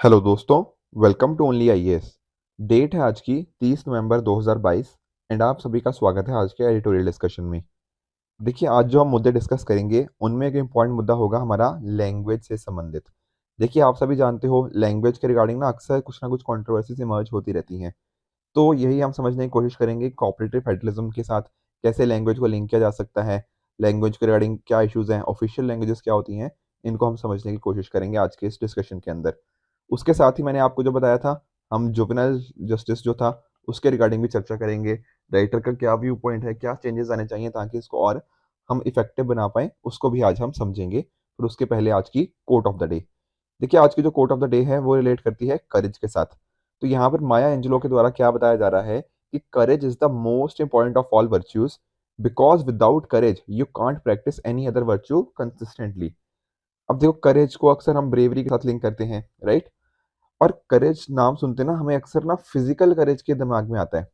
Hello दोस्तों, welcome to only IAS. Date है आज की 30 नवंबर 2022 एंड आप सभी का स्वागत है आज के एडिटोरियल डिस्कशन में। देखिए, आज जो हम मुद्दे डिस्कस करेंगे उनमें एक इम्पॉर्टेंट मुद्दा होगा हमारा लैंग्वेज से संबंधित। देखिए, आप सभी जानते हो लैंग्वेज के रिगार्डिंग अक्सर कुछ ना कुछ कंट्रोवर्सीज इमर्ज होती रहती हैं। तो यही हम समझने की कोशिश करेंगे कोऑपरेटिव फेडरलिज्म के साथ कैसे लैंग्वेज को लिंक किया जा सकता है, लैंग्वेज के रिगार्डिंग क्या इश्यूज हैं, ऑफिशियल लैंग्वेजेस क्या होती हैं, इनको हम समझने की कोशिश करेंगे आज के इस डिस्कशन के अंदर। उसके साथ ही मैंने आपको जो बताया था, हम जुवेनाइल जस्टिस जो था उसके रिगार्डिंग भी चर्चा करेंगे। राइटर का क्या व्यू पॉइंट है, क्या चेंजेस आने चाहिए ताकि इसको और हम इफेक्टिव बना पाएँ, उसको भी आज हम समझेंगे। फिर उसके पहले आज की कोट ऑफ द डे। देखिए, आज की जो कोट ऑफ द डे है वो रिलेट करती है करेज के साथ। तो यहाँ पर माया एंजेलो के द्वारा क्या बताया जा रहा है कि courage is the most important of all virtues, because without courage you can't practice any other virtue consistently. अब देखो, करेज को अक्सर हम ब्रेवरी के साथ लिंक करते हैं, राइट। और करेज नाम सुनते ना हमें अक्सर ना फिजिकल करेज के दिमाग में आता है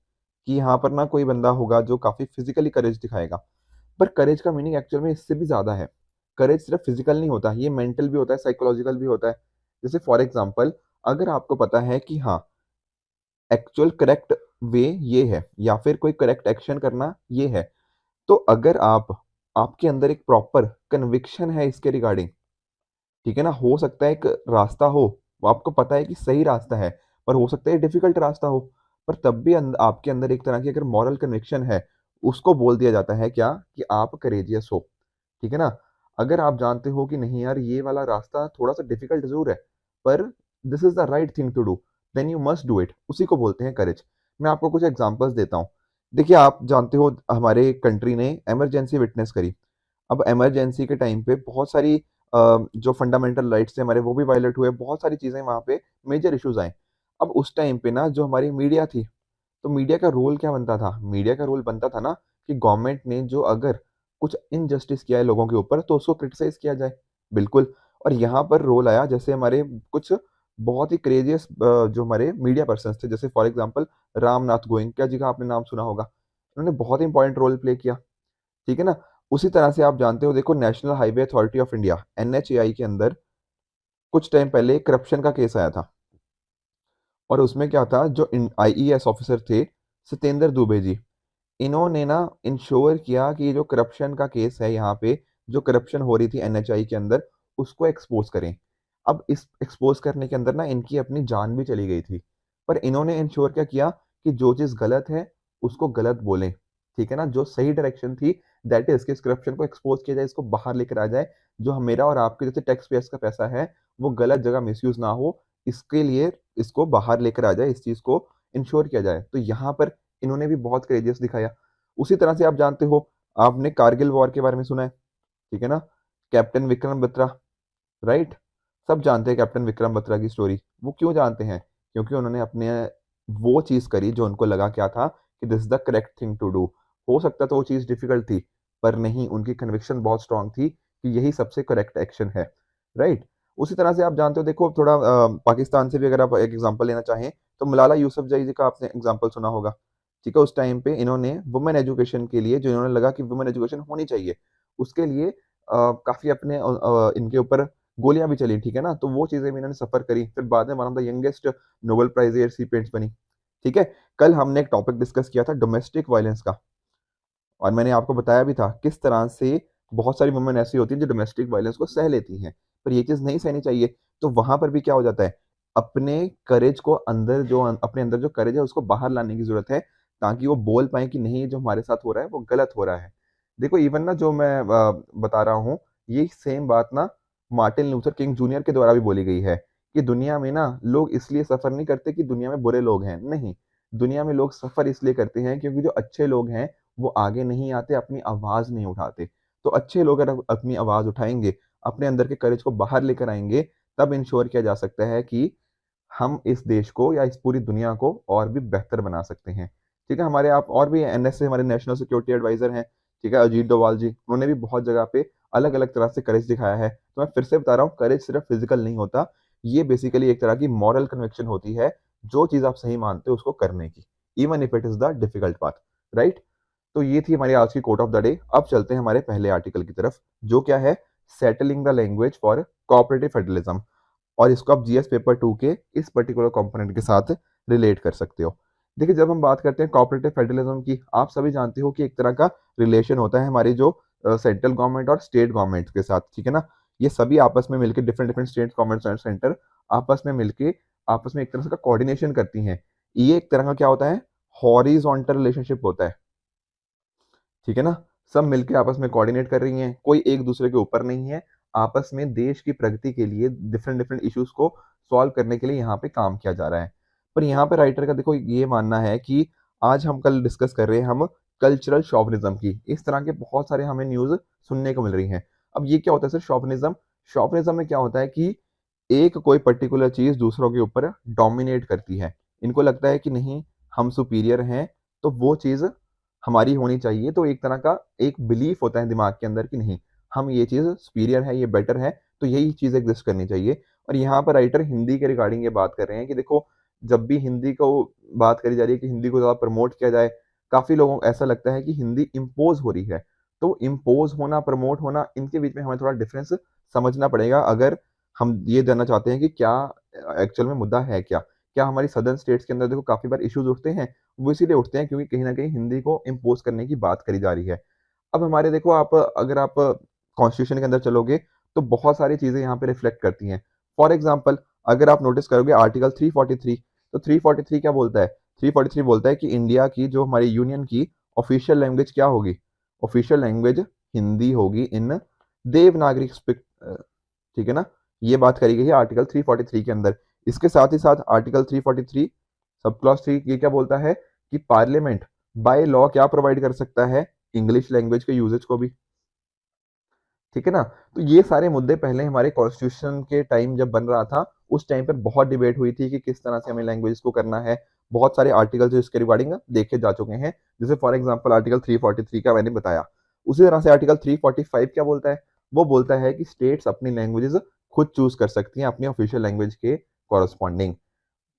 कि यहाँ पर ना कोई बंदा होगा जो काफी फिजिकली करेज दिखाएगा। पर करेज का मीनिंग एक्चुअल में इससे भी ज्यादा है। करेज सिर्फ फिजिकल नहीं होता, ये मेंटल भी होता है, साइकोलॉजिकल भी होता है। जैसे फॉर एग्जाम्पल, अगर आपको पता है कि हाँ, एक्चुअल करेक्ट वे ये है या फिर कोई करेक्ट एक्शन करना ये है, तो अगर आपके अंदर एक प्रॉपर कन्विक्शन है इसके रिगार्डिंग, ठीक है ना, हो सकता है एक रास्ता हो, वो आपको पता है कि सही रास्ता है, पर हो सकता है डिफिकल्ट रास्ता हो, पर तब भी आपके अंदर एक तरह की अगर मॉरल कन्विक्शन है, उसको बोल दिया जाता है क्या कि आप करेजियस हो। ठीक है ना। अगर आप जानते हो कि नहीं यार, ये वाला रास्ता थोड़ा सा डिफिकल्ट जरूर है, पर this is the right thing to do, then you must do it, उसी को बोलते हैं करेज। मैं आपको कुछ एग्जांपल्स देता हूँ। देखिए, आप जानते हो हमारे कंट्री ने इमरजेंसी विटनेस करी। अब इमरजेंसी के टाइम पे बहुत सारी जो फंडामेंटल राइट्स थे हमारे वो भी वायलेट हुए, बहुत सारी चीजें वहाँ पे मेजर इश्यूज आए। अब उस टाइम पे ना जो हमारी मीडिया थी, तो मीडिया का रोल क्या बनता था, मीडिया का रोल बनता था ना कि गवर्नमेंट ने जो अगर कुछ इनजस्टिस किया है लोगों के ऊपर तो उसको क्रिटिसाइज किया जाए। बिल्कुल। और यहाँ पर रोल आया, जैसे हमारे कुछ बहुत ही क्रेजियस जो हमारे मीडिया पर्सन थे, जैसे फॉर एग्जाम्पल रामनाथ गोयंका जी का आपने नाम सुना होगा। उन्होंने बहुत इंपॉर्टेंट रोल प्ले किया। ठीक है ना। उसी तरह से आप जानते हो, देखो, national highway authority of India NHAI के अंदर कुछ टाइम पहले करप्शन का केस आया था। और उसमें क्या था, जो आईईएस ऑफिसर थे सत्येंद्र दुबे जी, इन्होंने ना इंश्योर किया कि ये जो करप्शन का केस है, यहाँ पे जो करप्शन हो रही थी एनएचआई के अंदर, उसको एक्सपोज करें। अब इस एक्सपोज करने के अंदर ना इनकी अपनी जान भी चली गई थी, पर इन्होंने इंश्योर क्या किया कि जो चीज गलत है उसको गलत बोलें। ठीक है ना। जो सही डायरेक्शन थी, दैट इज कि इस करप्शन को एक्सपोज किया जाए, इसको बाहर लेकर आ जाए। जो मेरा और आपके जैसे टैक्स पेयर्स का पैसा है, वो गलत जगह मिसयूज ना हो, इसके लिए इसको बाहर लेकर आ जाए, इस चीज को इंश्योर किया जाए। तो यहाँ पर इन्होंने भी बहुत करेजियस दिखाया। उसी तरह से आप जानते हो, आपने कारगिल वॉर के बारे में सुना है, ठीक है ना। Captain Vikram Batra, right. सब जानते हैं कैप्टन विक्रम बत्रा की स्टोरी। वो क्यों जानते हैं? क्योंकि उन्होंने अपने वो चीज करी जो उनको लगा क्या था कि this is the correct thing to do. हो सकता था वो चीज डिफिकल्ट थी, पर नहीं, उनकी कन्विक्शन बहुत स्ट्रांग थी कि यही सबसे करेक्ट एक्शन है, राइट। उसी तरह से आप जानते हो, देखो थोड़ा पाकिस्तान से भी अगर आप एक एग्जांपल लेना चाहें, तो मलाला यूसुफजई जी का आपने एग्जांपल सुना होगा। ठीक है। उस टाइम पे इन्होंने वुमेन एजुकेशन के लिए, जो इन्होंने लगा कि वुमेन एजुकेशन होनी चाहिए, उसके लिए काफी अपने इनके ऊपर गोलियां भी चली। ठीक है ना। तो वो चीजें भी इन्होंने सफर करी, फिर बाद में one of the youngest Nobel prize recipients बनी। ठीक है। कल हमने एक टॉपिक डिस्कस किया था डोमेस्टिक वायलेंस का, और मैंने आपको बताया भी था किस तरह से बहुत सारी वुमेन ऐसी होती हैं जो डोमेस्टिक वायलेंस को सह लेती हैं, पर ये चीज नहीं सहनी चाहिए। तो वहां पर भी क्या हो जाता है, अपने करेज को अंदर, जो अपने अंदर जो करेज है उसको बाहर लाने की जरूरत है, ताकि वो बोल पाए कि नहीं, जो हमारे साथ हो रहा है वो गलत हो रहा है। देखो, इवन ना जो मैं बता रहा हूँ, ये सेम बात ना मार्टिन लूथर किंग जूनियर के द्वारा भी बोली गई है कि दुनिया में ना लोग इसलिए सफर नहीं करते कि दुनिया में बुरे लोग हैं, नहीं। दुनिया में लोग सफर इसलिए करते हैं क्योंकि जो अच्छे लोग हैं वो आगे नहीं आते, अपनी आवाज नहीं उठाते। तो अच्छे लोग अगर अपनी आवाज उठाएंगे, अपने अंदर के करेज को बाहर लेकर आएंगे, तब इंश्योर किया जा सकता है कि हम इस देश को या इस पूरी दुनिया को और भी बेहतर बना सकते हैं। ठीक है। हमारे आप और भी एनएसए, हमारे नेशनल सिक्योरिटी एडवाइजर हैं, ठीक है, अजीत डोभाल जी, उन्होंने भी बहुत जगह पे अलग अलग तरह से करेज दिखाया है। तो मैं फिर से बता रहा हूँ, करेज सिर्फ फिजिकल नहीं होता, ये बेसिकली एक तरह की मॉरल कन्विक्शन होती है, जो चीज आप सही मानते हो उसको करने की, even if it is the difficult path, right. तो ये थी हमारी आज की कोट ऑफ द डे। अब चलते हैं हमारे पहले आर्टिकल की तरफ, जो क्या है, settling the language for cooperative federalism. और इसको आप जीएस पेपर 2 के इस पर्टिकुलर कंपोनेंट के साथ रिलेट कर सकते हो। देखिए, जब हम बात करते हैं कोऑपरेटिव फेडरलिज्म की, आप सभी जानते हो कि एक तरह का रिलेशन होता है हमारी जो सेंट्रल गवर्नमेंट और स्टेट गवर्नमेंट के साथ, ठीक है ना। ये सभी आपस में मिलकर different different state government and centre आपस में मिलके आपस में एक तरह से का कोऑर्डिनेशन करती हैं। ये एक तरह का क्या होता है, हॉरिजॉन्टल रिलेशनशिप होता है, ठीक है ना। सब मिलके आपस में कोऑर्डिनेट कर रही हैं, कोई एक दूसरे के ऊपर नहीं है। आपस में देश की प्रगति के लिए डिफरेंट डिफरेंट इश्यूज को सॉल्व करने के लिए यहाँ पे काम किया जा रहा है। पर यहाँ पे राइटर का देखो ये मानना है कि आज हम कल डिस्कस कर रहे हैं हम कल्चरल शॉविनिज्म की, इस तरह के बहुत सारे हमें न्यूज सुनने को मिल रही हैं। अब ये क्या होता है सर शॉविनिज्म? शॉविनिज्म में क्या होता है कि एक कोई पर्टिकुलर चीज दूसरों के ऊपर डोमिनेट करती है। इनको लगता है कि नहीं, हम सुपीरियर हैं, तो वो चीज हमारी होनी चाहिए। तो एक तरह का एक बिलीफ होता है दिमाग के अंदर कि नहीं, हम ये चीज़ सुपीरियर है, ये बेटर है, तो यही चीज़ एग्जिस्ट करनी चाहिए। और यहाँ पर राइटर हिंदी के रिगार्डिंग ये बात कर रहे हैं कि देखो, जब भी हिंदी को बात करी जा रही है कि हिंदी को ज़्यादा प्रमोट किया जाए, काफ़ी लोगों को ऐसा लगता है कि हिंदी इम्पोज हो रही है। तो इम्पोज होना, प्रमोट होना, इनके बीच में हमें थोड़ा डिफरेंस समझना पड़ेगा अगर हम ये जानना चाहते हैं कि क्या एक्चुअल में मुद्दा है क्या। क्या हमारी सदर्न स्टेट्स के अंदर देखो काफ़ी बार इश्यूज उठते हैं, वो इसीलिए उठते हैं क्योंकि कहीं न कहीं हिंदी को इम्पोज़ करने की बात करी जा रही है। अब हमारे देखो, आप अगर आप कॉन्स्टिट्यूशन के अंदर चलोगे, तो बहुत सारी चीज़ें यहाँ पे रिफ्लेक्ट करती हैं। फॉर एग्ज़ाम्पल, अगर आप नोटिस करोगे आर्टिकल 343, तो 343 क्या बोलता है? 343 बोलता है कि इंडिया की जो हमारी यूनियन की ऑफ़िशियल लैंग्वेज क्या होगी? ऑफ़िशियल लैंग्वेज हिंदी होगी इन देवनागरी ठीक है ना? ये बात करी गई है आर्टिकल 343 के अंदर। इसके साथ ही साथ आर्टिकल 343 सब क्लॉज 3 ये क्या बोलता है कि पार्लियामेंट बाय लॉ क्या प्रोवाइड कर सकता है? इंग्लिश लैंग्वेज के यूजेज को भी, ठीक है ना। तो ये सारे मुद्दे पहले हमारे कॉन्स्टिट्यूशन के टाइम जब बन रहा था, उस टाइम पर बहुत डिबेट हुई थी कि किस तरह से हमें लैंग्वेज को करना है। बहुत सारे आर्टिकल्स इसके रिगार्डिंग देखे जा चुके हैं, जैसे फॉर एग्जाम्पल आर्टिकल 343 का मैंने बताया। उसी तरह से आर्टिकल 345 क्या बोलता है? वो बोलता है कि स्टेट्स अपनी लैंग्वेजेस खुद चूज कर सकती हैं अपनी ऑफिशियल लैंग्वेज के कॉरस्पॉन्डिंग।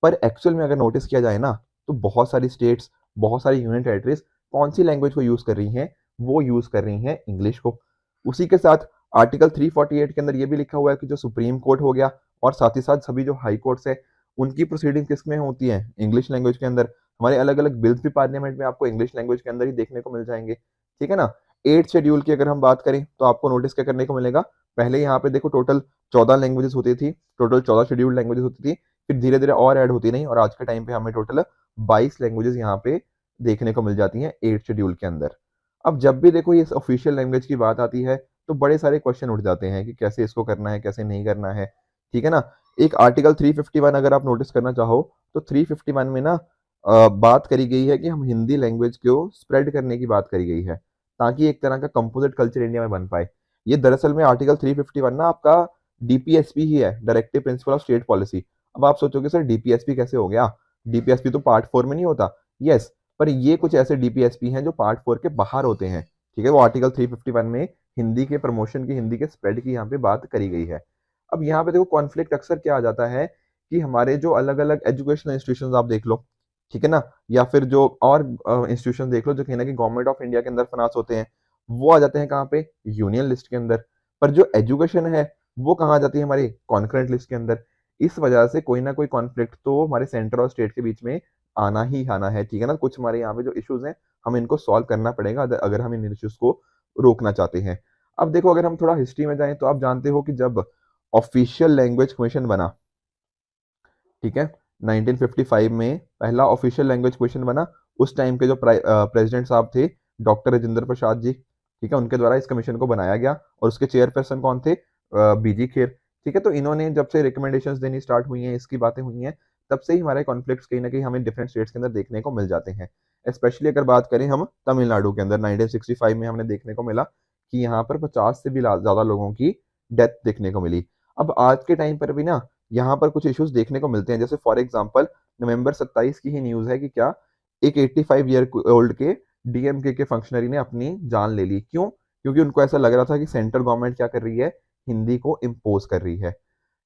पर एक्चुअल में अगर नोटिस किया जाए ना, तो बहुत सारी स्टेट्स, बहुत सारी यूनियन टेरिटरीज कौन सी लैंग्वेज को यूज कर रही हैं? वो यूज कर रही हैं इंग्लिश को। उसी के साथ आर्टिकल 348 के अंदर ये भी लिखा हुआ है कि जो सुप्रीम कोर्ट हो गया और साथ ही साथ सभी जो हाई कोर्ट्स है, उनकी प्रोसीडिंग किस में होती है? इंग्लिश लैंग्वेज के अंदर। हमारे अलग अलग बिल्स भी पार्लियामेंट में आपको इंग्लिश लैंग्वेज के अंदर ही देखने को मिल जाएंगे, ठीक है ना। 8th शेड्यूल की अगर हम बात करें, तो आपको नोटिस क्या करने को मिलेगा? पहले यहाँ पे देखो टोटल 14 लैंग्वेजेस होती थी, टोटल 14 शेड्यूल्ड लैंग्वेजेस होती थी। फिर धीरे धीरे और ऐड होती नहीं, और आज के टाइम पे हमें टोटल 22 लैंग्वेजेस यहाँ पे देखने को मिल जाती हैं 8th शेड्यूल के अंदर। अब जब भी देखो ये ऑफिशियल लैंग्वेज की बात आती है, तो बड़े सारे क्वेश्चन उठ जाते हैं कि कैसे इसको करना है, कैसे नहीं करना है, ठीक है ना। एक आर्टिकल 351 अगर आप नोटिस करना चाहो, तो 351 में ना बात करी गई है कि हम हिंदी लैंग्वेज को स्प्रेड करने की बात करी गई है, ताकि एक तरह का कंपोजिट कल्चर इंडिया में बन पाए। ये दरअसल में आर्टिकल 351 ना आपका डीपीएसपी ही है, directive principle of state policy. अब आप सोचोगे सर डीपीएसपी कैसे हो गया? डीपीएसपी तो पार्ट 4 में नहीं होता। यस, पर ये कुछ ऐसे डीपीएसपी हैं जो पार्ट 4 के बाहर होते हैं, ठीक है। वो आर्टिकल 351 में हिंदी के प्रमोशन की, हिंदी के स्प्रेड की यहाँ पे बात करी गई है। अब यहाँ पे देखो कॉन्फ्लिक्ट अक्सर क्या आ जाता है कि हमारे जो अलग अलग एजुकेशनल इंस्टीट्यूशन आप देख लो, ठीक है ना, या फिर जो और इंस्टीट्यूशन देख लो जो कहीं ना कहीं गवर्नमेंट ऑफ इंडिया के अंदर फाइनेंस होते हैं, वो आ जाते हैं कहाँ पे? यूनियन लिस्ट के अंदर। पर जो एजुकेशन है, वो कहाँ आ जाती है? हमारी कॉन्करेंट लिस्ट के अंदर। इस वजह से कोई ना कोई कॉन्फ्लिक्ट तो हमारे सेंटर और स्टेट के बीच में आना ही आना है, ठीक है ना। कुछ हमारे यहाँ पे जो इश्यूज हैं, हमें इनको सॉल्व करना पड़ेगा अगर हम इन इश्यूज को रोकना चाहते हैं। अब देखो, अगर हम थोड़ा हिस्ट्री में जाएं, तो आप जानते हो कि जब ऑफिशियल लैंग्वेज कमीशन बना, ठीक है, 1955 में पहला ऑफिशियल लैंग्वेज क्वेश्चन बना। उस टाइम के जो प्रेसिडेंट साहब थे, डॉक्टर राजेंद्र प्रसाद जी, ठीक है, उनके द्वारा इस कमीशन को बनाया गया। और उसके चेयरपर्सन कौन थे? बीजी खेर, ठीक है। तो इन्होंने जब से रिकमेंडेशंस देनी स्टार्ट हुई हैं, इसकी बातें हुई हैं, तब से ही हमारे कॉन्फ्लिक्ट्स कहीं ना कहीं हमें डिफरेंट स्टेट्स के अंदर देखने को मिल जाते हैं। स्पेशली अगर बात करें हम तमिलनाडु के अंदर, 1965 में हमने देखने को मिला कि यहाँ पर 50 से भी ज़्यादा लोगों की डेथ देखने को मिली। अब आज के टाइम पर भी ना यहाँ पर कुछ इश्यूज देखने को मिलते हैं, जैसे फॉर एग्जांपल नवंबर 27 की ही न्यूज़ है कि क्या एक 85 ईयर ओल्ड के डीएमके के फंक्शनरी ने अपनी जान ले ली। क्यों? क्योंकि उनको ऐसा लग रहा था कि सेंट्रल गवर्नमेंट क्या कर रही है? हिंदी को इम्पोज कर रही है।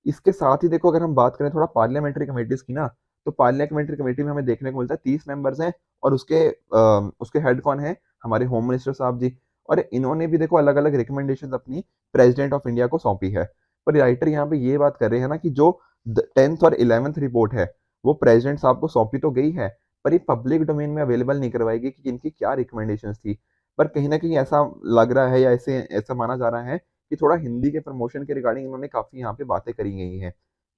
इसके साथ ही देखो, अगर हम बात करें थोड़ा पार्लियामेंट्री कमेटीज की ना, तो पार्लियामेंट्री कमेटी में हमें देखने को मिलता है 30 मेंबर्स हैं, और उसके हेड कौन है? हमारे होम मिनिस्टर साहब जी। और इन्होंने भी देखो अलग अलग रिकमेंडेशन अपनी प्रेसिडेंट ऑफ इंडिया को सौंपी है। पर राइटर यहाँ पे ये बात कर रहे हैं ना कि जो 10th और 11th रिपोर्ट है वो प्रेसिडेंट साहब को सौंपी तो गई है, पर ये पब्लिक डोमेन में अवेलेबल नहीं करवाएगी कि इनकी क्या रिकमेंडेशंस थी। पर कहीं ना कहीं ऐसा लग रहा है या ऐसे ऐसा माना जा रहा है कि थोड़ा हिंदी के प्रमोशन के रिगार्डिंग इन्होंने काफी यहाँ पे बातें करी गई हैं,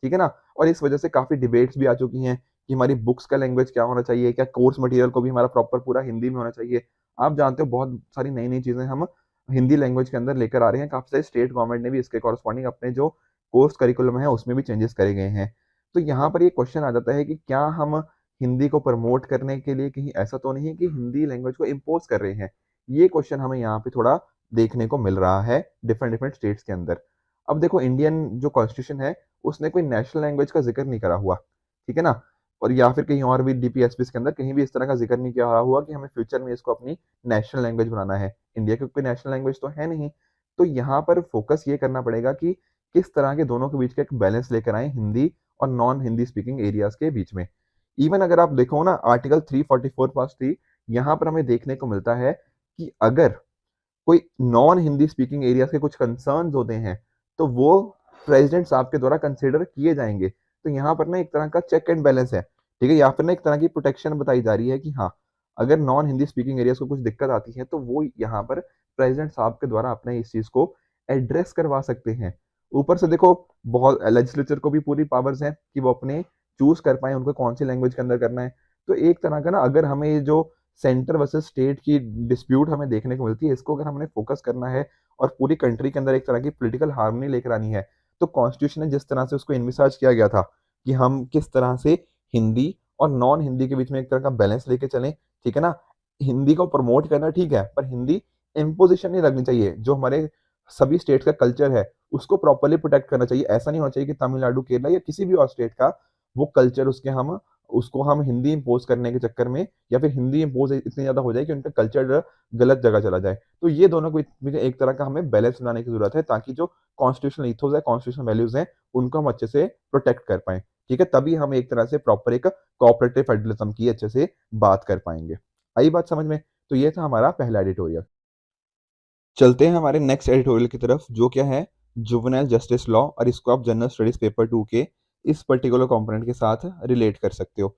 ठीक है ना। और इस वजह से काफी डिबेट्स भी आ चुकी हैं कि हमारी बुक्स का लैंग्वेज क्या होना चाहिए, क्या कोर्स मटेरियल को भी हमारा प्रॉपर पूरा हिंदी में होना चाहिए। आप जानते हो बहुत सारी नई नई चीजें हम हिंदी लैंग्वेज के अंदर लेकर आ रहे हैं, काफी सारे स्टेट गवर्नमेंट ने भी इसके कॉरस्पॉन्डिंग अपने जो कोर्स करिकुलम है उसमें भी चेंजेस करे गए हैं। तो यहाँ पर ये क्वेश्चन आ जाता है कि क्या हम हिंदी को प्रमोट करने के लिए कहीं ऐसा तो नहीं है कि हिंदी लैंग्वेज को इम्पोज कर रहे हैं। ये क्वेश्चन हमें यहाँ पे थोड़ा देखने को मिल रहा है डिफरेंट डिफरेंट स्टेट्स के अंदर। अब देखो इंडियन जो कॉन्स्टिट्यूशन है उसने कोई नेशनल लैंग्वेज का जिक्र नहीं करा हुआ, ठीक है ना। और या फिर कहीं और भी डीपीएसपी के अंदर कहीं भी इस तरह का जिक्र नहीं किया हुआ कि हमें फ्यूचर में इसको अपनी नेशनल लैंग्वेज बनाना है। इंडिया की कोई नेशनल लैंग्वेज तो है नहीं। तो यहाँ पर फोकस ये करना पड़ेगा कि किस तरह के दोनों के बीच का एक बैलेंस लेकर आए हिंदी और नॉन हिंदी स्पीकिंग एरियाज के बीच में। इवन अगर आप देखो ना आर्टिकल 344 पास 3, यहाँ पर हमें देखने को मिलता है कि अगर कोई नॉन हिंदी स्पीकिंग एरियाज के कुछ कंसर्न्स होते हैं तो वो प्रेसिडेंट साहब के द्वारा कंसिडर किए जाएंगे। तो यहाँ पर ना एक तरह का चेक एंड बैलेंस है, ठीक है। यहाँ पर ना एक तरह की प्रोटेक्शन बताई जा रही है कि हाँ, अगर नॉन हिंदी स्पीकिंग एरियाज को कुछ दिक्कत आती है तो वो यहाँ पर प्रेसिडेंट साहब के द्वारा अपने इस चीज को एड्रेस करवा सकते हैं। ऊपर से देखो बहुत लेजिस्लेचर को भी पूरी पावर्स हैं कि वो अपने चूज कर पाए उनको कौन सी लैंग्वेज के अंदर करना है। तो एक तरह का ना अगर हमें ये जो सेंटर वर्सेस स्टेट की डिस्प्यूट हमें देखने को मिलती है, इसको अगर हमने फोकस करना है और पूरी कंट्री के अंदर एक तरह की पॉलिटिकल हार्मनी लेकर आनी है, तो कॉन्स्टिट्यूशन ने जिस तरह से उसको इनविसाज किया गया था कि हम किस तरह से हिंदी और नॉन हिंदी के बीच में एक तरह का बैलेंस लेके चलें, ठीक है ना। हिंदी को प्रमोट करना ठीक है, पर हिंदी इम्पोजिशन नहीं लगनी चाहिए। जो हमारे सभी स्टेट का कल्चर है उसको प्रॉपरली प्रोटेक्ट करना चाहिए। ऐसा नहीं होना चाहिए कि तमिलनाडु, केरला या किसी भी और स्टेट का वो कल्चर उसको हम हिंदी इम्पोज करने के चक्कर में या फिर हिंदी इम्पोज इतनी ज्यादा हो जाए कि उनका कल्चर गलत जगह चला जाए। तो ये दोनों को एक तरह का हमें बैलेंस बनाने की जरूरत है ताकि जो कॉन्स्टिट्यूशनल इथोस है, कॉन्स्टिट्यूशनल वैल्यूज हैं, उनको हम अच्छे से प्रोटेक्ट कर पाए, ठीक है। तभी हम एक तरह से प्रॉपर एक कोऑपरेटिव फेडरलिज्म की अच्छे से बात कर पाएंगे। आई बात समझ में? तो ये था हमारा पहला एडिटोरियल। चलते हैं हमारे नेक्स्ट एडिटोरियल की तरफ, जो क्या है जुवेनाइल जस्टिस लॉ, और इसको आप जनरल स्टडीज पेपर 2 के इस पर्टिकुलर कंपोनेंट के साथ रिलेट कर सकते हो।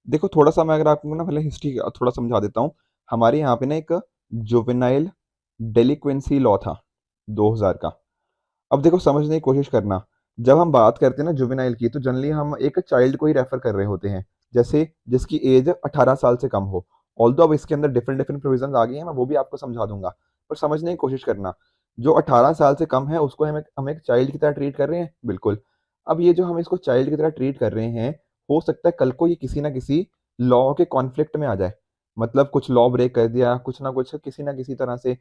देखो थोड़ा सा मैं अगर आपको ना पहले हिस्ट्री थोड़ा समझा देता हूँ। हमारे यहाँ पे ना एक जुवेनाइल डेलिक्वेंसी लॉ था 2000 का। अब देखो समझने की कोशिश करना, जब हम बात करते हैं ना जुवेनाइल की तो जनरली हम एक चाइल्ड को ही रेफर कर रहे होते हैं, जैसे जिसकी एज 18 साल से कम हो। ऑल्दो अब इसके अंदर डिफरेंट डिफरेंट प्रोविजन आ गई हैं, मैं वो भी आपको समझा दूंगा, पर समझने की कोशिश करना। जो 18 साल से कम है उसको हम एक चाइल्ड की तरह ट्रीट कर रहे हैं, बिल्कुल। अब ये जो हम इसको चाइल्ड की तरह ट्रीट कर रहे हैं, हो सकता है कल को ये किसी ना किसी लॉ के कॉन्फ्लिक्ट में आ जाए। मतलब कुछ लॉ ब्रेक कर दिया, कुछ ना किसी तरह से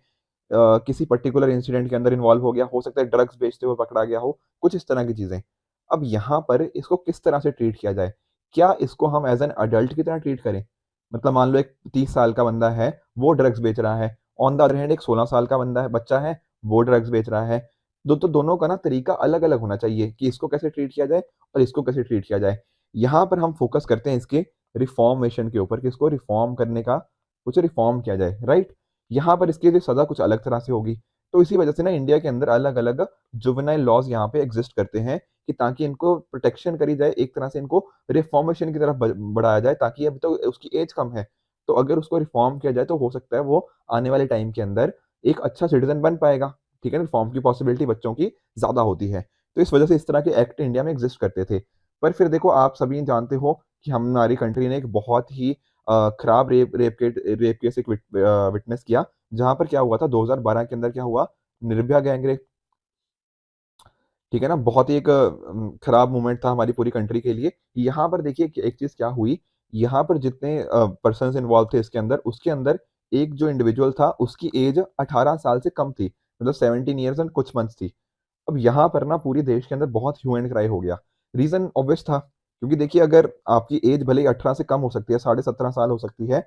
किसी पर्टिकुलर इंसिडेंट के अंदर इन्वॉल्व हो गया, हो सकता है ड्रग्स बेचते हुए पकड़ा गया हो, कुछ इस तरह की चीजें। अब यहाँ पर इसको किस तरह से ट्रीट किया जाए? क्या इसको हम एज एन अडल्ट की तरह ट्रीट करें? मतलब मान लो एक 30 साल का बंदा है, वो ड्रग्स बेच रहा है। ऑन द अदर हैंड एक 16 साल का बंदा है, बच्चा है, वो ड्रग्स बेच रहा है। तो दोनों का ना तरीका अलग अलग होना चाहिए कि इसको कैसे ट्रीट किया जाए और इसको कैसे ट्रीट किया जाए। यहाँ पर हम फोकस करते हैं इसके रिफॉर्मेशन के ऊपर कि इसको रिफॉर्म करने का कुछ रिफॉर्म किया जाए, राइट। यहाँ पर इसके लिए सजा कुछ अलग तरह से होगी। तो इसी वजह से ना इंडिया के अंदर अलग अलग जुवेनाइल लॉज यहाँ पे एग्जिस्ट करते हैं कि ताकि इनको प्रोटेक्शन करी जाए, एक तरह से इनको रिफॉर्मेशन की तरफ बढ़ाया जाए, ताकि अभी तो उसकी एज कम है। तो अगर उसको रिफॉर्म किया जाए तो हो सकता है वो आने वाले टाइम के अंदर एक अच्छा सिटीजन बन पाएगा, ठीक है। रिफॉर्म की पॉसिबिलिटी बच्चों की ज्यादा होती है। तो इस वजह से इस तरह के एक्ट इंडिया में एग्जिस्ट करते थे। पर फिर देखो आप सभी जानते हो कि हमारी कंट्री ने एक बहुत ही खराब रेप केस एक विटनेस किया, जहां पर क्या हुआ था 2012 के अंदर क्या हुआ, निर्भया गैंगरेप, ठीक है ना। बहुत ही एक खराब मोमेंट था हमारी पूरी कंट्री के लिए। यहाँ पर देखिए कि एक चीज क्या हुई, यहाँ पर जितने पर्सन इन्वॉल्व थे इसके अंदर, उसके अंदर एक जो इंडिविजुअल था उसकी एज 18 साल से कम थी, मतलब 17 ईयर्स एंड कुछ मंथ्स थी। अब यहाँ पर ना पूरी देश के अंदर बहुत ह्यू एंड क्राई हो गया। रीजन ऑब्वियस था, क्योंकि देखिए अगर आपकी एज भले ही 18 से कम हो सकती है, 17.5 साल हो सकती है,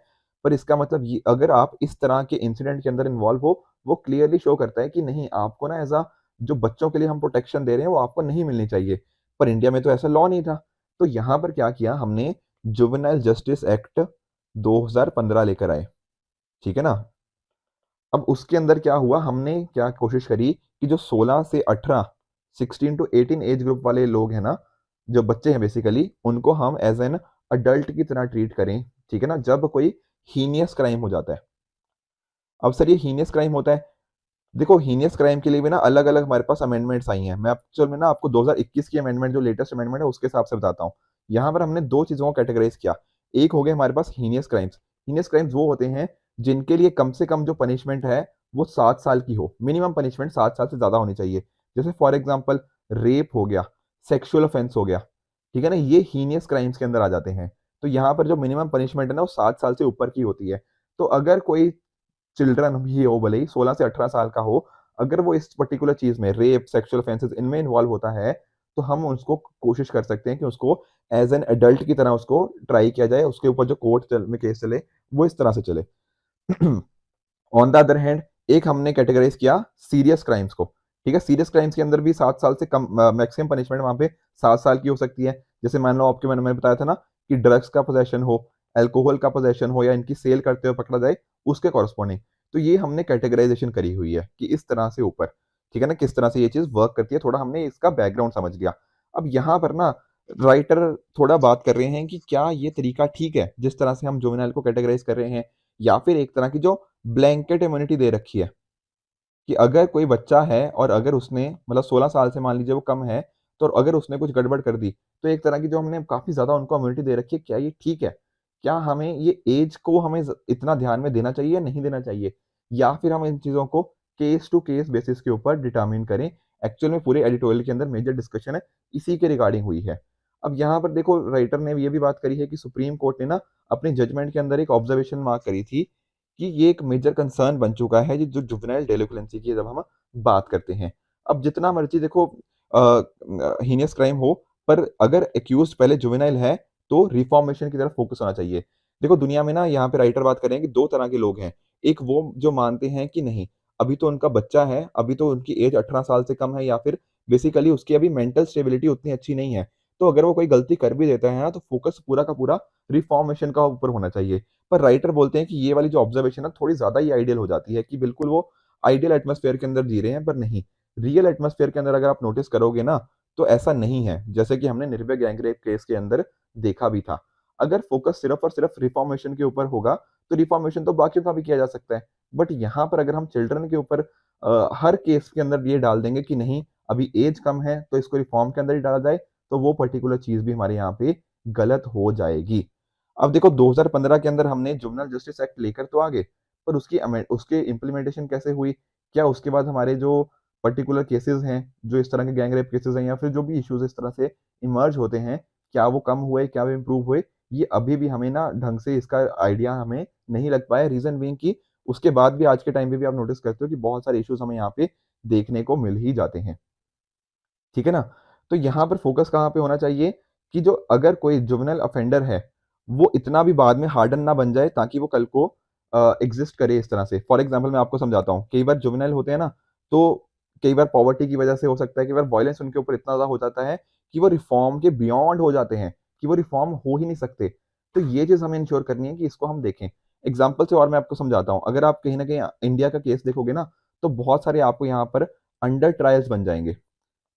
पर इसका मतलब ये अगर आप इस तरह के इंसिडेंट के अंदर इन्वॉल्व हो, वो क्लियरली शो करता है कि नहीं, आपको ना एज जो बच्चों के लिए हम प्रोटेक्शन दे रहे हैं वो आपको नहीं मिलनी चाहिए। पर इंडिया में तो ऐसा लॉ नहीं था। तो यहाँ पर क्या किया हमने, जुवेनाइल जस्टिस एक्ट 2015 लेकर आए, ठीक है ना। अब उसके अंदर क्या हुआ, हमने क्या कोशिश करी कि जो 16 से 18 16 टू 18 एज ग्रुप वाले लोग हैं ना, जो बच्चे हैं बेसिकली, उनको हम एज एन अडल्ट की तरह ट्रीट करें, ठीक है ना, जब कोई हीनियस क्राइम हो जाता है। अब सर ये हीनियस क्राइम होता है, देखो हीनियस क्राइम के लिए भी ना अलग अलग हमारे पास अमेंडमेंट्स आई हैं। मैं एक्चुअल में ना आपको 2021 की अमेंडमेंट, जो लेटेस्ट अमेंडमेंट है, उसके हिसाब से बताता हूँ। यहाँ पर हमने दो चीजों को कैटेगराइज किया। एक हो गया हमारे पास हीनियस क्राइम्स। हीनियस क्राइम्स वो होते हैं जिनके लिए कम से कम जो पनिशमेंट है वो 7 साल की हो, मिनिमम पनिशमेंट 7 साल से ज्यादा होनी चाहिए। जैसे फॉर एग्जाम्पल रेप हो गया, सेक्सुअल ऑफेंस हो गया, ठीक है ना, ये हीनियस क्राइम्स के अंदर आ जाते हैं। तो यहाँ पर जो मिनिमम पनिशमेंट है ना वो 7 साल से ऊपर की होती है। तो अगर कोई चिल्ड्रन भी हो, भले ही 16 से 18 साल का हो, अगर वो इस पर्टिकुलर चीज में, रेप सेक्सुअल ऑफेंसेस, इनमें इन्वॉल्व होता है, तो हम उसको कोशिश कर सकते हैं कि उसको एज एन एडल्ट की तरह उसको ट्राई किया जाए, उसके ऊपर जो कोर्ट में केस चले वो इस तरह से चले। ऑन द अदर हैंड एक हमने कैटेगराइज किया सीरियस क्राइम्स को। ठीक है, सीरियस क्राइम्स के अंदर भी 7 साल से कम मैक्सिमम पनिशमेंट वहां पे 7 साल की हो सकती है। जैसे मान लो आपके, मैंने बताया था ना कि ड्रग्स का पोजेशन हो, अल्कोहल का पोजेशन हो, या इनकी सेल करते हुए पकड़ा जाए, उसके कॉरस्पॉन्डिंग। तो ये हमने कैटेगराइजेशन करी हुई है कि इस तरह से ऊपर, ठीक है ना, किस तरह से ये चीज वर्क करती है, थोड़ा हमने इसका बैकग्राउंड समझ लिया। अब यहाँ पर ना राइटर थोड़ा बात कर रहे हैं कि क्या ये तरीका ठीक है जिस तरह से हम जुवेनाइल को कैटेगराइज कर रहे हैं, या फिर एक तरह की जो ब्लैंकेट इम्यूनिटी दे रखी है कि अगर कोई बच्चा है और अगर उसने, मतलब 16 साल से मान लीजिए वो कम है, तो अगर उसने कुछ गड़बड़ कर दी, तो एक तरह की जो हमने काफी ज्यादा उनको इम्यूनिटी दे रखी है, क्या ये ठीक है? क्या हमें ये एज को हमें इतना ध्यान में देना चाहिए या नहीं देना चाहिए, या फिर हम इन चीजों को केस टू केस बेसिस के ऊपर डिटरमिन करें? एक्चुअल में पूरे एडिटोरियल के अंदर मेजर डिस्कशन है इसी के रिगार्डिंग हुई है। अब यहाँ पर देखो राइटर ने ये भी बात करी है कि सुप्रीम कोर्ट ने ना अपनी जजमेंट के अंदर एक ऑब्जर्वेशन मार्क करी थी कि ये एक मेजर कंसर्न बन चुका है जो जुवेनाइल डेलिक्वेंसी की जब हम बात करते हैं। अब जितना मर्जी देखो हीनियस क्राइम हो, पर अगर एक्यूज पहले जुवेनाइल है तो रिफॉर्मेशन की तरफ फोकस होना चाहिए। देखो दुनिया में ना, यहाँ पे राइटर बात करें कि दो तरह के लोग हैं। एक वो जो मानते हैं कि नहीं, अभी तो उनका बच्चा है, अभी तो उनकी एज 18 साल से कम है, या फिर बेसिकली उसकी अभी मेंटल स्टेबिलिटी उतनी अच्छी नहीं है, तो अगर वो कोई गलती कर भी देता है ना, तो फोकस पूरा का पूरा रिफॉर्मेशन का ऊपर होना चाहिए। पर राइटर बोलते हैं कि ये वाली जो ऑब्जर्वेशन है थोड़ी ज्यादा ही आइडियल हो जाती है, कि बिल्कुल वो आइडियल एटमोस्फेयर के अंदर जी रहे हैं, पर नहीं, रियल एटमोस्फेयर के अंदर अगर आप नोटिस करोगे ना, तो ऐसा नहीं है, जैसे कि हमने निर्भया गैंगरेप केस के अंदर देखा भी था। अगर फोकस सिर्फ और सिर्फ रिफॉर्मेशन के ऊपर होगा, तो रिफॉर्मेशन तो बाकी का भी किया जा सकता है। बट यहाँ पर अगर हम चिल्ड्रन के ऊपर हर केस के अंदर ये डाल देंगे कि नहीं, अभी एज कम है तो इसको रिफॉर्म के अंदर ही डाला जाए, तो वो पर्टिकुलर चीज भी हमारे यहाँ पे गलत हो जाएगी। अब देखो 2015 के अंदर हमने जुवेनाइल जस्टिस एक्ट लेकर तो आ गए, पर उसके इम्प्लीमेंटेशन कैसे हुई? क्या उसके बाद हमारे जो पर्टिकुलर केसेस हैं, जो इस तरह के गैंग रेप केसेस हैं, या फिर जो भी इश्यूज इस तरह से इमर्ज होते हैं, क्या वो कम हुए, क्या वो इम्प्रूव हुए? ये अभी भी हमें ना ढंग से इसका आइडिया हमें नहीं लग पाया। रीजन बीइंग कि उसके बाद भी आज के टाइम पे भी आप नोटिस करते हो कि बहुत सारे इश्यूज हमें यहाँ पे देखने को मिल ही जाते हैं, ठीक है ना। तो यहाँ पर फोकस कहाँ पे होना चाहिए कि जो अगर कोई जुवेनाइल अफेंडर है, वो इतना भी बाद में हार्डन ना बन जाए ताकि वो कल को एग्जिस्ट करे इस तरह से। फॉर एग्जाम्पल मैं आपको समझाता हूँ, कई बार जुवेनाइल होते हैं ना, तो कई बार पॉवर्टी की वजह से हो सकता है, कई बार वायलेंस उनके ऊपर इतना ज्यादा हो जाता है कि वो रिफॉर्म के बियॉन्ड हो जाते हैं, कि वो रिफॉर्म हो ही नहीं सकते। तो ये चीज हमें इंश्योर करनी है कि इसको हम देखें। एग्जाम्पल से और मैं आपको समझाता हूँ, अगर आप कहीं ना कहीं इंडिया का केस देखोगे ना, तो बहुत सारे आपको यहाँ पर अंडर ट्रायल्स बन जाएंगे,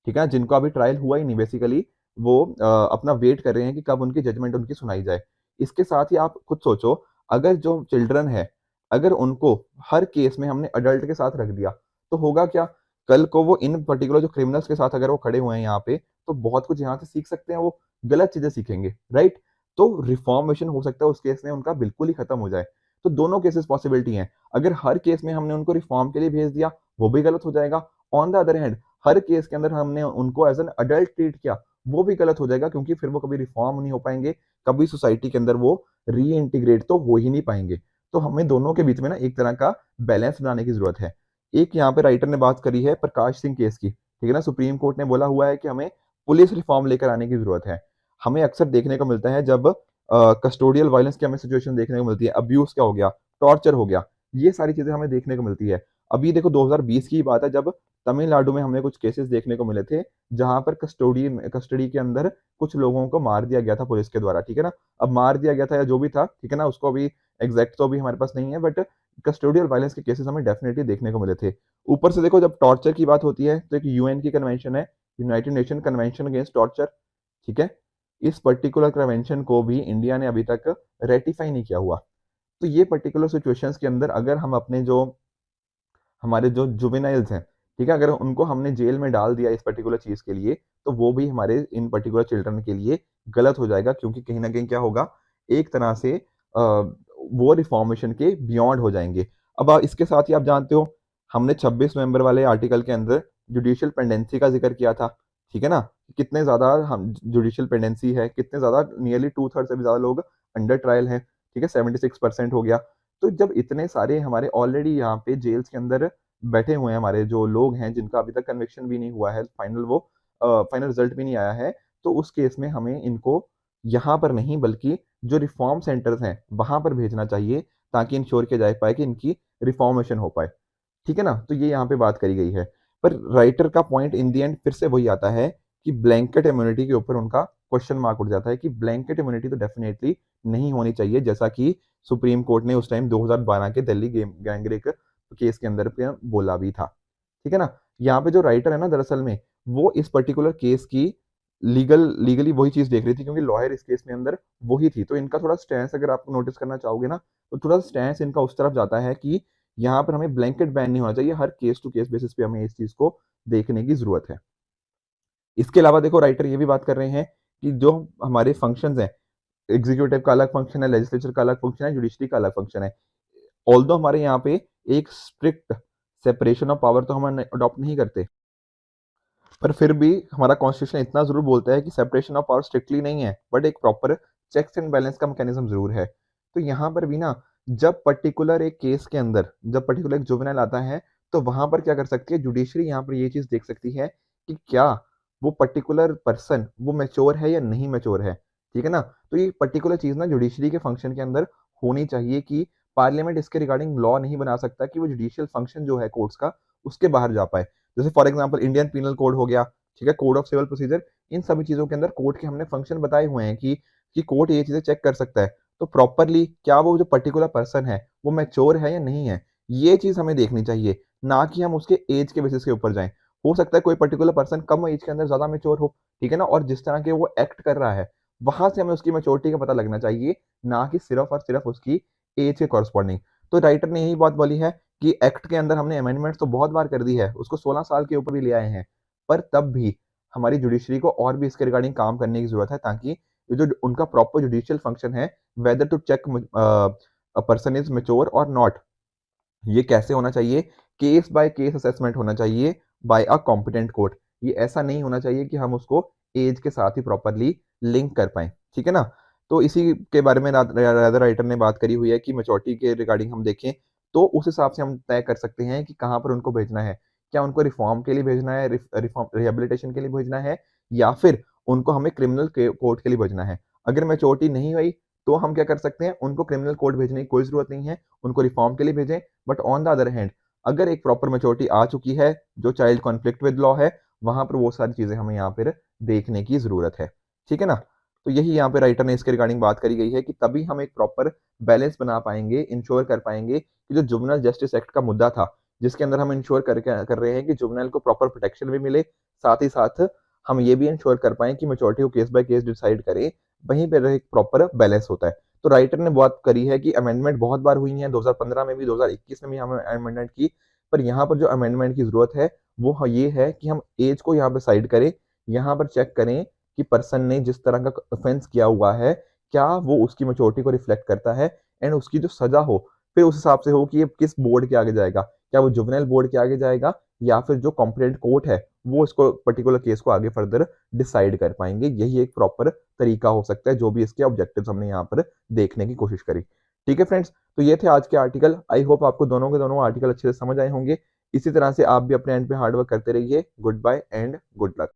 ठीक है, जिनको अभी ट्रायल हुआ ही नहीं बेसिकली, वो अपना वेट कर रहे हैं कि कब उनकी जजमेंट उनकी सुनाई जाए। इसके साथ ही आप खुद सोचो, अगर जो चिल्ड्रन है, अगर उनको हर केस में हमने अडल्ट के साथ रख दिया, तो होगा क्या? कल को वो इन पर्टिकुलर जो क्रिमिनल्स के साथ अगर वो खड़े हुए हैं यहाँ पे, तो बहुत कुछ यहाँ से सीख सकते हैं, वो गलत चीजें सीखेंगे, राइट? तो रिफॉर्मेशन हो सकता है उस केस में उनका बिल्कुल ही खत्म हो जाए। तो दोनों केसेस पॉसिबिलिटी हैं। अगर हर केस में हमने उनको रिफॉर्म के लिए भेज दिया, वो भी गलत हो जाएगा। On the other hand her case के अंदर हमने उनको एज एन अडल्ट ट्रीट किया, वो भी गलत हो जाएगा, क्योंकि फिर वो कभी रिफॉर्म नहीं हो पाएंगे, कभी सोसाइटी के अंदर वो री इंटीग्रेट तो हो ही नहीं पाएंगे। तो हमें दोनों के बीच में ना एक तरह का बैलेंस बनाने की जरूरत है। एक यहाँ पे राइटर ने बात करी है प्रकाश सिंह केस की, ठीक है ना, सुप्रीम कोर्ट ने बोला हुआ है कि हमें पुलिस रिफॉर्म लेकर आने की जरूरत है। हमें अक्सर देखने को मिलता है जब कस्टोडियल वायलेंस की हमें सिचुएशन देखने को मिलती है, अब्यूज का हो गया, टॉर्चर हो गया, ये सारी चीजें हमें देखने को मिलती है। अभी देखो 2020 की बात है, जब तमिलनाडु में हमें कुछ केसेस देखने को मिले थे, जहां पर कस्टडी के अंदर कुछ लोगों को मार दिया गया था पुलिस के द्वारा, ठीक है ना। अब मार दिया गया था या जो भी था, ठीक है ना, उसको अभी एग्जैक्ट तो अभी हमारे पास नहीं है, बट कस्टोडियल वायलेंस के केसेस हमें डेफिनेटली देखने को मिले थे। ऊपर से देखो, जब टॉर्चर की बात होती है, तो एक यूएन की कन्वेंशन है United nation convention against torture, ठीक है, इस पर्टिकुलर कन्वेंशन को भी इंडिया ने अभी तक रेटिफाई नहीं किया हुआ। तो ये पर्टिकुलर सिचुएशंस के अंदर अगर हम अपने जो हमारे जो जुवेनाइल्स हैं, ठीक है, अगर उनको हमने जेल में डाल दिया इस पर्टिकुलर चीज के लिए, तो वो भी हमारे इन पर्टिकुलर चिल्ड्रन के लिए गलत हो जाएगा, क्योंकि कहीं ना कहीं क्या होगा, एक तरह से वो रिफॉर्मेशन के बियॉन्ड हो जाएंगे। अब इसके साथ ही आप जानते हो, हमने 26 नवंबर वाले आर्टिकल के अंदर जुडिशियल पेंडेंसी का जिक्र किया था, ठीक है ना, कितने ज्यादा हम जुडिशियल पेंडेंसी है, कितने ज्यादा, नियरली 2/3 से भी ज्यादा लोग अंडर ट्रायल हैं, ठीक है, 76% हो गया। तो जब इतने सारे हमारे ऑलरेडी यहाँ पे जेल्स के अंदर बैठे हुए हैं हमारे जो लोग हैं, जिनका अभी तक कन्विक्शन भी नहीं हुआ है, फाइनल वो फाइनल रिजल्ट भी नहीं आया है, तो उस केस में हमें इनको यहाँ पर नहीं बल्कि जो रिफॉर्म सेंटर्स हैं वहां पर भेजना चाहिए, ताकि इंश्योर किया जा पाए कि इनकी रिफॉर्मेशन हो पाए, ठीक है ना। तो ये यहाँ पे बात करी गई है, पर राइटर का पॉइंट इन दी एंड फिर से वही आता है कि ब्लैंकेट इम्यूनिटी के ऊपर उनका क्वेश्चन मार्क उठ जाता है कि ब्लैंकेट इम्यूनिटी तो डेफिनेटली नहीं होनी चाहिए, जैसा कि सुप्रीम कोर्ट ने उस टाइम 2012 के दिल्ली गैंगरेप केस के अंदर पे बोला भी था, ठीक है ना। यहाँ पे जो राइटर है ना, दरअसल में वो इस पर्टिकुलर केस की लीगली वही चीज देख रही थी, क्योंकि लॉयर इस केस में अंदर वही थी। तो इनका थोड़ा स्टैंस अगर आप नोटिस करना चाहोगे ना, तो थोड़ा स्टैंस इनका उस तरफ जाता है कि यहाँ पर हमें ब्लैंकेट बैन नहीं होना चाहिए, हर केस टू केस बेसिस पे हमें इस चीज को देखने की जरूरत है। इसके अलावा देखो, राइटर ये भी बात कर रहे हैं कि जो हमारे फंक्शंस हैं, एग्जीक्यूटिव का अलग फंक्शन है, लेजिस्लेचर का अलग फंक्शन है, जुडिशरी का अलग फंक्शन है। ऑल्दो हमारे यहाँ पे एक स्ट्रिक्ट सेपरेशन ऑफ पावर तो हम अडॉप्ट नहीं करते, पर फिर भी हमारा कॉन्स्टिट्यूशन इतना जरूर बोलता है कि सेपरेशन ऑफ पावर स्ट्रिक्टली नहीं है, बट एक प्रॉपर चेक्स एंड बैलेंस का मैकेनिज्म जरूर है। तो यहाँ पर भी ना, जब पर्टिकुलर एक केस के अंदर जब पर्टिकुलर एक जुवेनाइल आता है, तो वहां पर क्या कर सकती है जुडिशरी, यहाँ पर ये चीज देख सकती है कि क्या वो पर्टिकुलर पर्सन वो मेच्योर है या नहीं मेच्योर है, ठीक है ना। तो ये पर्टिकुलर चीज ना जुडिशरी के फंक्शन के अंदर होनी चाहिए कि पार्लियामेंट इसके रिगार्डिंग लॉ नहीं बना सकता कि वो जुडिशियल फंक्शन जो है कोर्ट्स का, उसके बाहर जा पाए। जैसे for example Indian penal code हो गया, ठीक है, कोड ऑफ सिविल प्रोसीजर, इन सभी चीजों के अंदर कोर्ट के हमने फंक्शन बताए हुए हैं कि कोर्ट ये चीजें चेक कर सकता है, तो प्रॉपरली क्या वो जो पर्टिकुलर पर्सन है वो मैच्योर है या नहीं है, ये चीज हमें देखनी चाहिए, ना कि हम उसके एज के बेसिस के ऊपर जाएं। हो सकता है कोई पर्टिकुलर पर्सन कम एज के अंदर ज्यादा मेच्योर हो, ठीक है ना, और जिस तरह के वो एक्ट कर रहा है वहां से हमें उसकी मेच्योरिटी का पता लगना चाहिए, ना कि सिर्फ और सिर्फ उसकी एज के कॉरस्पॉन्डिंग। तो राइटर ने यही बात बोली है कि एक्ट के अंदर हमने अमेंडमेंट्स तो बहुत बार कर दी है, उसको 16 साल के ऊपर भी ले आए हैं, पर तब भी हमारी जुडिशरी को और भी इसके रिगार्डिंग काम करने की जरूरत है, ताकि ये जो उनका प्रॉपर जुडिशियल फंक्शन है, whether to check a person is mature और नॉट, ये कैसे होना चाहिए, केस बाय केस असेसमेंट होना चाहिए बाय अ कॉम्पिटेंट कोर्ट। ये ऐसा नहीं होना चाहिए कि हम उसको एज के साथ ही प्रॉपरली लिंक कर पाए, ठीक है ना। तो इसी के बारे में रादर राइटर ने बात करी हुई है कि मेचोरिटी के रिगार्डिंग हम देखें तो उस हिसाब से हम तय कर सकते हैं कि कहाँ पर उनको भेजना है, क्या उनको रिफॉर्म के लिए भेजना है, रिफॉर्म रिहेबिलिटेशन के लिए भेजना है, या फिर उनको हमें क्रिमिनल कोर्ट के लिए भेजना है। अगर मेचोरिटी नहीं हुई तो हम क्या कर सकते हैं, उनको क्रिमिनल कोर्ट भेजने की कोई जरूरत नहीं है, उनको रिफॉर्म के लिए भेजें। But on the other hand, अगर एक प्रॉपर मेच्योरिटी आ चुकी है, जो चाइल्ड कॉन्फ्लिक्ट विद लॉ है, वहां पर वो सारी चीजें हमें यहाँ पर देखने की जरूरत है, ठीक है ना। तो यही यहाँ पे राइटर ने इसके रिगार्डिंग बात करी गई है कि तभी हम एक प्रॉपर बैलेंस बना पाएंगे, इंश्योर कर पाएंगे कि जो जुवेनाइल जस्टिस एक्ट का मुद्दा था, जिसके अंदर हम इंश्योर कर रहे हैं कि जुवेनाइल को प्रॉपर प्रोटेक्शन भी मिले, साथ ही साथ हम ये भी इंश्योर कर पाए कि मेच्योरिटी को केस बाय केस डिसाइड करें, वहीं पर एक प्रॉपर बैलेंस होता है। तो राइटर ने बात करी है कि अमेंडमेंट बहुत बार हुई है, 2015 में भी, 2021 में भी हमें अमेंडमेंट की, पर यहाँ पर जो अमेंडमेंट की जरूरत है वो ये है कि हम एज को यहाँ पर साइड करें, यहाँ पर चेक करें कि पर्सन ने जिस तरह का ऑफेंस किया हुआ है, क्या वो उसकी मेच्योरिटी को रिफ्लेक्ट करता है, एंड उसकी जो सजा हो फिर उस हिसाब से हो कि ये किस बोर्ड के आगे जाएगा, क्या वो जुवेनाइल बोर्ड के आगे जाएगा, या फिर जो कॉम्पिटेंट कोर्ट है वो इसको पर्टिकुलर केस को आगे फर्दर डिसाइड कर पाएंगे। यही एक प्रॉपर तरीका हो सकता है, जो भी इसके ऑब्जेक्टिव्स हमने यहाँ पर देखने की कोशिश करी। ठीक है फ्रेंड्स, तो ये थे आज के आर्टिकल। आई होप आपको दोनों के दोनों आर्टिकल अच्छे से समझ आए होंगे। इसी तरह से आप भी अपने एंड पे हार्डवर्क करते रहिए। Good bye and good luck.